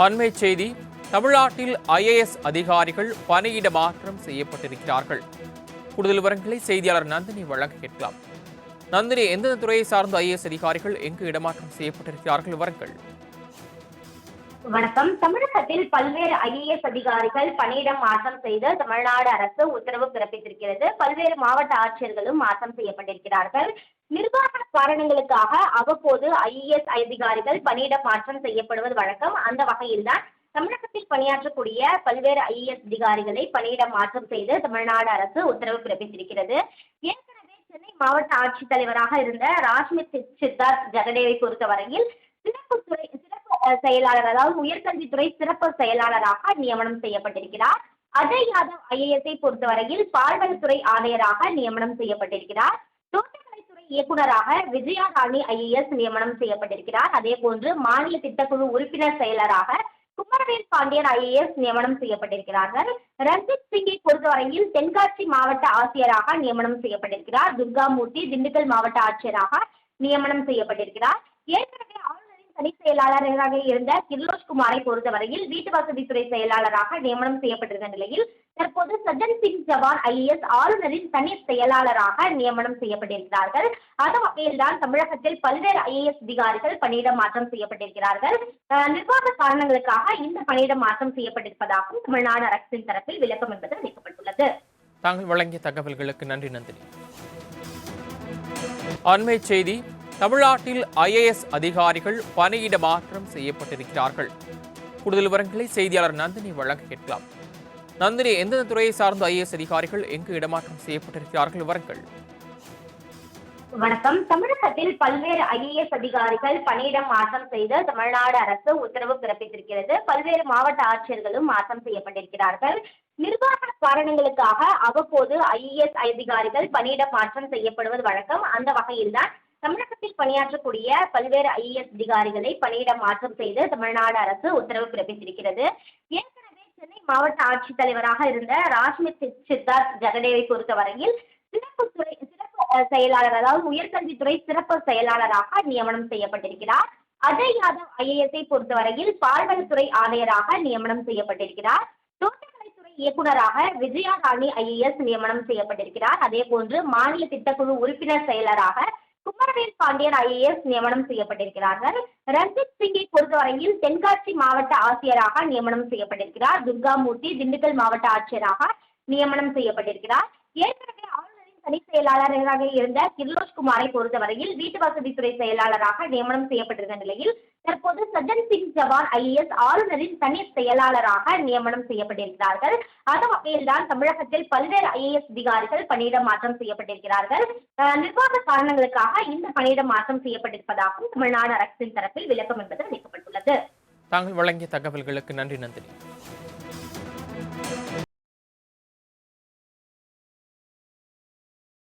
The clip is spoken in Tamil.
அண்மை செய்தி. தமிழ்நாட்டில் IAS அதிகாரிகள் பணியிட மாற்றம் செய்யப்பட்டிருக்கிறார்கள். கூடுதல் விவரங்களை செய்தியாளர் நந்தினி வழங்க கேட்கலாம். நந்தினி, எந்தெந்த துறையை சார்ந்த IAS அதிகாரிகள் எங்கு இடமாற்றம் செய்யப்பட்டிருக்கிறார்கள்? விவரங்கள். வணக்கம். தமிழகத்தில் பல்வேறு IAS அதிகாரிகள் பணியிடம் மாற்றம் செய்து தமிழ்நாடு அரசு உத்தரவு பிறப்பித்திருக்கிறது. பல்வேறு மாவட்ட ஆட்சியர்களும் மாற்றம் செய்யப்பட்டிருக்கிறார்கள். நிர்வாக காரணங்களுக்காக அவ்வப்போது IAS அதிகாரிகள் பணியிடம் மாற்றம் செய்யப்படுவது வழக்கம். அந்த வகையில்தான் தமிழகத்தில் பணியாற்றக்கூடிய பல்வேறு IAS அதிகாரிகளை பணியிடம் மாற்றம் செய்து தமிழ்நாடு அரசு உத்தரவு பிறப்பித்திருக்கிறது. ஏற்கனவே சென்னை மாவட்ட ஆட்சித்தலைவராக இருந்த ராஷ்மித் சித்தார்த் ஜெகடேவை பொறுத்தவரையில் சிறப்பு செயலாளர், அதாவது உயர்கல்வித்துறை சிறப்பு செயலாளராக நியமனம் செய்யப்பட்டிருக்கிறார். அஜய் யாதவ் IAS பொறுத்தவரையில் பால்வளத்துறை ஆணையராக நியமனம் செய்யப்பட்டிருக்கிறார். தோட்டக்கலைத்துறை இயக்குநராக விஜயா ராணி IAS நியமனம் செய்யப்பட்டிருக்கிறார். அதே போன்று மாநில திட்டக்குழு உறுப்பினர் செயலராக குமரவேல் பாண்டியன் IAS நியமனம் செய்யப்பட்டிருக்கிறார்கள். ரஞ்சித் சிங்கை பொறுத்தவரையில் தென்காசி மாவட்ட ஆட்சியராக நியமனம் செய்யப்பட்டிருக்கிறார். துர்காமூர்த்தி திண்டுக்கல் மாவட்ட ஆட்சியராக நியமனம் செய்யப்பட்டிருக்கிறார். ஏற்கனவே தனி செயலாளராக இருந்த கிர்லோஷ்குமாரை பொறுத்தவரையில் வீட்டு வசதித்துறை செயலாளராக நியமனம் செய்யப்பட்டிருந்த நிலையில் தற்போது சஜன் சிங் ஜவான் IAS ஆளுநரின் தனி செயலாளராக நியமனம் செய்யப்பட்டிருக்கிறார்கள். அந்த வகையில்தான் தமிழகத்தில் பல்வேறு IAS அதிகாரிகள் பணியிட மாற்றம் செய்யப்பட்டிருக்கிறார்கள். நிர்வாக காரணங்களுக்காக இந்த பணியிட மாற்றம் செய்யப்பட்டிருப்பதாகவும் தமிழ்நாடு அரசின் தரப்பில் விளக்கம் என்பது அளிக்கப்பட்டுள்ளது. தாங்கள் வழங்கிய தகவல்களுக்கு நன்றி நந்தினி. அண்மை செய்தி. தமிழ்நாட்டில் IAS அதிகாரிகள் பணியிட மாற்றம் செய்யப்பட்டிருக்கிறார்கள். கூடுதல் விவரங்களை செய்தியாளர் நந்தினி வழங்க கேட்கலாம். நந்தினி, எந்தெந்த துறையை சார்ந்த IAS அதிகாரிகள் எங்கு இடமாற்றம் செய்யப்பட்டிருக்கிறார்கள்? விவரங்கள். வணக்கம். தமிழகத்தில் பல்வேறு IAS அதிகாரிகள் பணியிடம் மாற்றம் செய்து தமிழ்நாடு அரசு உத்தரவு பிறப்பித்திருக்கிறது. பல்வேறு மாவட்ட ஆட்சியர்களும் மாற்றம் செய்யப்பட்டிருக்கிறார்கள். நிர்வாக காரணங்களுக்காக அவ்வப்போது IAS அதிகாரிகள் பணியிடம் மாற்றம் செய்யப்படுவது வழக்கம். அந்த வகையில்தான் தமிழகத்தில் பணியாற்றக்கூடிய பல்வேறு IAS அதிகாரிகளை பணியிடம் மாற்றம் செய்து தமிழ்நாடு அரசு உத்தரவு பிறப்பித்திருக்கிறது. ஏற்கனவே சென்னை மாவட்ட ஆட்சித்தலைவராக இருந்த ராஷ்மித் சித்தார்த் ஜெகடேவை பொறுத்தவரையில் சிறப்பு செயலாளர், அதாவது உயர்கல்வித்துறை சிறப்பு செயலாளராக நியமனம் செய்யப்பட்டிருக்கிறார். அஜய் யாதவ் IAS பொறுத்தவரையில் பால்வளத்துறை ஆணையராக நியமனம் செய்யப்பட்டிருக்கிறார். தோட்டக்கலைத்துறை இயக்குநராக விஜயா ராணி IAS நியமனம் செய்யப்பட்டிருக்கிறார். அதே போன்று மாநில திட்டக்குழு உறுப்பினர் செயலராக குமரவேல் பாண்டியன் IAS நியமனம் செய்யப்பட்டிருக்கிறார்கள். ரஞ்சித் சிங்கை பொறுத்தவரையில் தென்காசி மாவட்ட ஆட்சியராக நியமனம் செய்யப்பட்டிருக்கிறார். துர்காமூர்த்தி திண்டுக்கல் மாவட்ட ஆட்சியராக நியமனம் செய்யப்பட்டிருக்கிறார். ஏற்கனவே ஆளுநரின் தனி செயலாளராக இருந்த கிர்லோஷ்குமாரை பொறுத்தவரையில் வீட்டு வசதித்துறை செயலாளராக நியமனம் செய்யப்பட்டிருந்த நிலையில் தற்போது சஜன் சிங் ஜவான் IAS ஆளுநரின் தனி செயலாளராக நியமனம் செய்யப்பட்டிருக்கிறார்கள். அந்த வகையில்தான் தமிழகத்தில் பல்வேறு IAS அதிகாரிகள் பணியிட மாற்றம் செய்யப்பட்டிருக்கிறார்கள். நிர்வாக காரணங்களுக்காக இந்த பணியிட மாற்றம் செய்யப்பட்டிருப்பதாகவும் தமிழ்நாடு அரசின் தரப்பில் விளக்கம் என்பது அளிக்கப்பட்டுள்ளது. தாங்கள் வழங்கிய தகவல்களுக்கு நன்றி நந்தினி.